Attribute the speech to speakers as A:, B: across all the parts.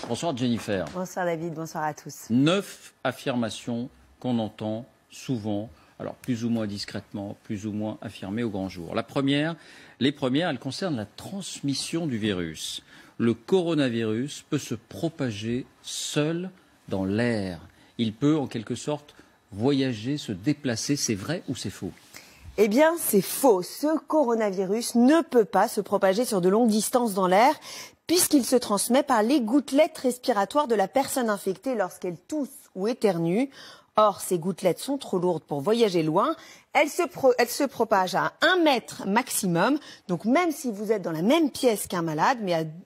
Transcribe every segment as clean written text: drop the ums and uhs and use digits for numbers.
A: Bonsoir Jennifer.
B: Bonsoir David, bonsoir à tous.
A: 9 affirmations qu'on entend souvent, alors plus ou moins discrètement, plus ou moins affirmées au grand jour. Les premières, elles concernent la transmission du virus. Le coronavirus peut se propager seul dans l'air. Il peut en quelque sorte voyager, se déplacer. C'est vrai ou c'est faux ?
B: Eh bien, c'est faux. Ce coronavirus ne peut pas se propager sur de longues distances dans l'air, puisqu'il se transmet par les gouttelettes respiratoires de la personne infectée lorsqu'elle tousse ou éternue. Or, ces gouttelettes sont trop lourdes pour voyager loin. Elles se propagent à 1 mètre maximum. Donc, même si vous êtes dans la même pièce qu'un malade,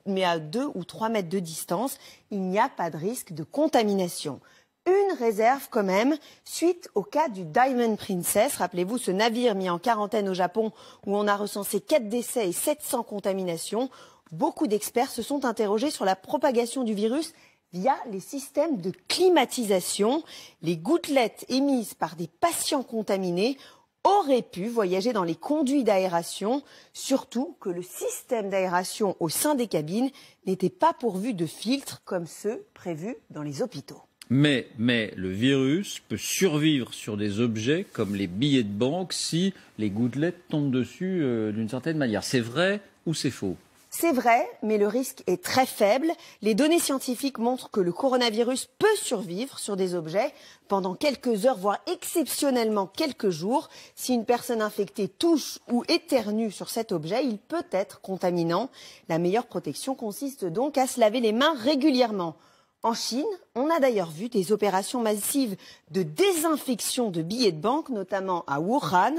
B: mais à 2 ou 3 mètres de distance, il n'y a pas de risque de contamination. Une réserve quand même, suite au cas du Diamond Princess. Rappelez-vous, ce navire mis en quarantaine au Japon où on a recensé 4 décès et 700 contaminations. Beaucoup d'experts se sont interrogés sur la propagation du virus via les systèmes de climatisation. Les gouttelettes émises par des patients contaminés auraient pu voyager dans les conduits d'aération, surtout que le système d'aération au sein des cabines n'était pas pourvu de filtres comme ceux prévus dans les hôpitaux.
A: Mais le virus peut survivre sur des objets comme les billets de banque si les gouttelettes tombent dessus d'une certaine manière. C'est vrai ou c'est faux ?
B: C'est vrai, mais le risque est très faible. Les données scientifiques montrent que le coronavirus peut survivre sur des objets pendant quelques heures, voire exceptionnellement quelques jours. Si une personne infectée touche ou éternue sur cet objet, il peut être contaminant. La meilleure protection consiste donc à se laver les mains régulièrement. En Chine, on a d'ailleurs vu des opérations massives de désinfection de billets de banque, notamment à Wuhan.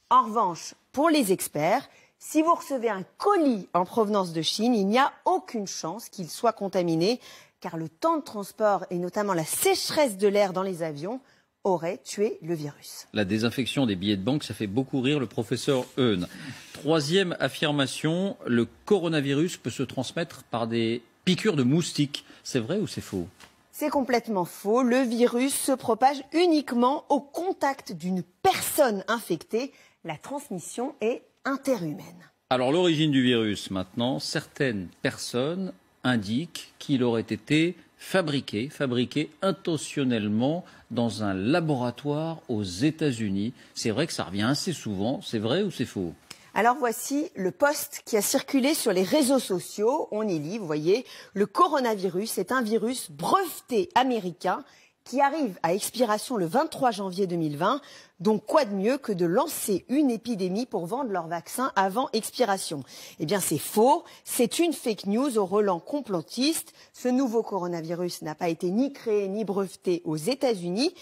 B: En revanche, pour les experts, si vous recevez un colis en provenance de Chine, il n'y a aucune chance qu'il soit contaminé, car le temps de transport et notamment la sécheresse de l'air dans les avions auraient tué le virus.
A: La désinfection des billets de banque, ça fait beaucoup rire le professeur Eun. Troisième affirmation, le coronavirus peut se transmettre par des piqûres de moustiques. C'est vrai ou c'est faux ?
B: C'est complètement faux. Le virus se propage uniquement au contact d'une personne infectée. La transmission est interhumaine.
A: Alors l'origine du virus maintenant, certaines personnes indiquent qu'il aurait été fabriqué intentionnellement dans un laboratoire aux États-Unis. C'est vrai que ça revient assez souvent. C'est vrai ou c'est faux ?
B: Alors voici le post qui a circulé sur les réseaux sociaux. On y lit, vous voyez, le coronavirus est un virus breveté américain qui arrive à expiration le 23 janvier 2020. Donc quoi de mieux que de lancer une épidémie pour vendre leur vaccin avant expiration ? Eh bien c'est faux, c'est une fake news au relent complotiste. Ce nouveau coronavirus n'a pas été ni créé ni breveté aux États-Unis.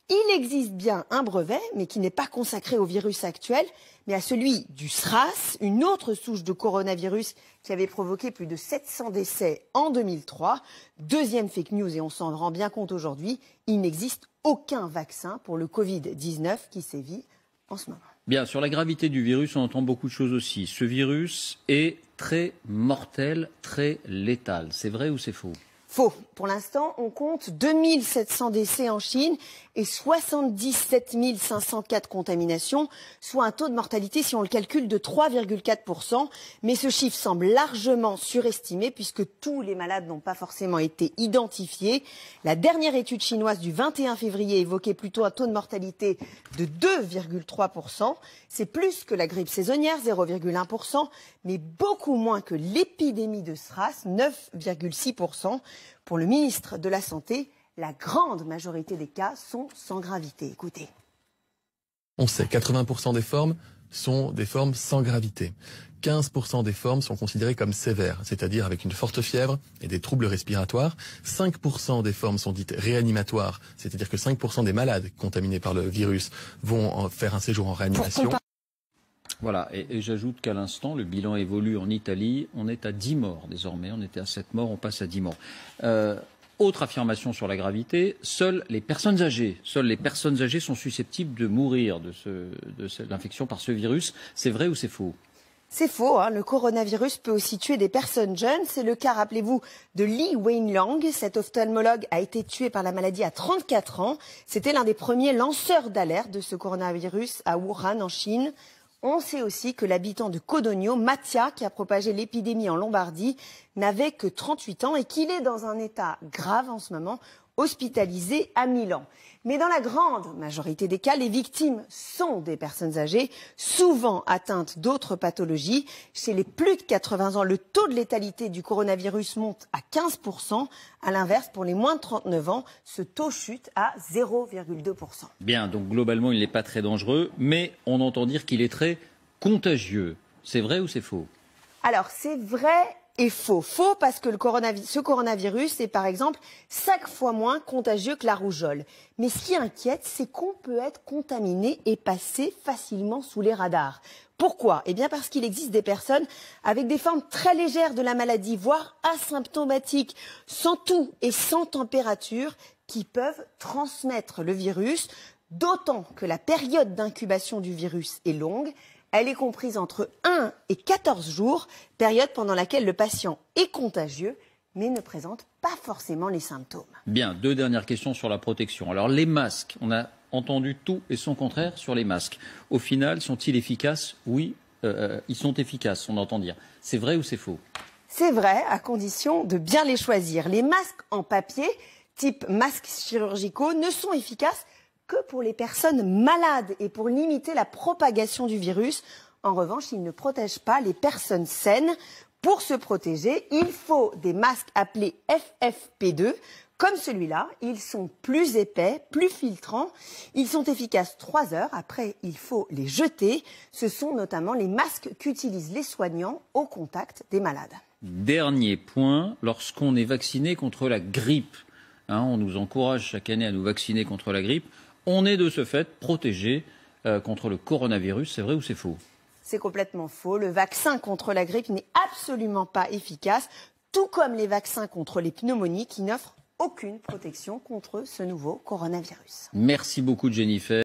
B: Il existe bien un brevet, mais qui n'est pas consacré au virus actuel, mais à celui du SRAS, une autre souche de coronavirus qui avait provoqué plus de 700 décès en 2003. Deuxième fake news, et on s'en rend bien compte aujourd'hui, il n'existe aucun vaccin pour le Covid-19 qui sévit en ce moment.
A: Bien, sur la gravité du virus, on entend beaucoup de choses aussi. Ce virus est très mortel, très létal. C'est vrai ou c'est faux ?
B: Faux. Pour l'instant, on compte 2700 décès en Chine et 77 504 contaminations, soit un taux de mortalité, si on le calcule, de 3,4%. Mais ce chiffre semble largement surestimé puisque tous les malades n'ont pas forcément été identifiés. La dernière étude chinoise du 21 février évoquait plutôt un taux de mortalité de 2,3%. C'est plus que la grippe saisonnière, 0,1%, mais beaucoup moins que l'épidémie de SRAS, 9,6%. Pour le ministre de la Santé, la grande majorité des cas sont sans gravité. Écoutez.
C: On sait, 80% des formes sont des formes sans gravité. 15% des formes sont considérées comme sévères, c'est-à-dire avec une forte fièvre et des troubles respiratoires. 5% des formes sont dites réanimatoires, c'est-à-dire que 5% des malades contaminés par le virus vont faire un séjour en réanimation.
A: Voilà, et j'ajoute qu'à l'instant, le bilan évolue en Italie. On est à 10 morts désormais. On était à 7 morts, on passe à 10 morts. Autre affirmation sur la gravité, seules les personnes âgées sont susceptibles de mourir de l'infection par ce virus. C'est vrai ou c'est faux ?
B: C'est faux, hein. Le coronavirus peut aussi tuer des personnes jeunes. C'est le cas, rappelez-vous, de Li Wenliang. Cet ophtalmologue a été tué par la maladie à 34 ans. C'était l'un des premiers lanceurs d'alerte de ce coronavirus à Wuhan, en Chine. On sait aussi que l'habitant de Codogno, Mattia, qui a propagé l'épidémie en Lombardie, n'avait que 38 ans et qu'il est dans un état grave en ce moment, hospitalisé à Milan. Mais dans la grande majorité des cas, les victimes sont des personnes âgées, souvent atteintes d'autres pathologies. Chez les plus de 80 ans, le taux de létalité du coronavirus monte à 15%. À l'inverse, pour les moins de 39 ans, ce taux chute à 0,2%.
A: Bien, donc globalement, il n'est pas très dangereux, mais on entend dire qu'il est très contagieux. C'est vrai ou c'est faux?
B: Alors, c'est vrai et faux. Faux parce que ce coronavirus est par exemple 5 fois moins contagieux que la rougeole. Mais ce qui inquiète, c'est qu'on peut être contaminé et passer facilement sous les radars. Pourquoi? Eh bien parce qu'il existe des personnes avec des formes très légères de la maladie, voire asymptomatiques, sans toux et sans température, qui peuvent transmettre le virus, d'autant que la période d'incubation du virus est longue. Elle est comprise entre 1 et 14 jours, période pendant laquelle le patient est contagieux, mais ne présente pas forcément les symptômes.
A: Bien, 2 dernières questions sur la protection. Alors les masques, on a entendu tout et son contraire sur les masques. Au final, sont-ils efficaces? Oui, ils sont efficaces, on entend dire. C'est vrai ou c'est faux?
B: C'est vrai, à condition de bien les choisir. Les masques en papier, type masques chirurgicaux, ne sont efficaces que pour les personnes malades et pour limiter la propagation du virus. En revanche, ils ne protègent pas les personnes saines. Pour se protéger, il faut des masques appelés FFP2. Comme celui-là, ils sont plus épais, plus filtrants. Ils sont efficaces 3 heures. Après, il faut les jeter. Ce sont notamment les masques qu'utilisent les soignants au contact des malades.
A: Dernier point, lorsqu'on est vacciné contre la grippe, on nous encourage chaque année à nous vacciner contre la grippe, on est de ce fait protégé contre le coronavirus. C'est vrai ou c'est faux?
B: C'est complètement faux. Le vaccin contre la grippe n'est absolument pas efficace, tout comme les vaccins contre les pneumonies qui n'offrent aucune protection contre ce nouveau coronavirus.
A: Merci beaucoup Jennifer.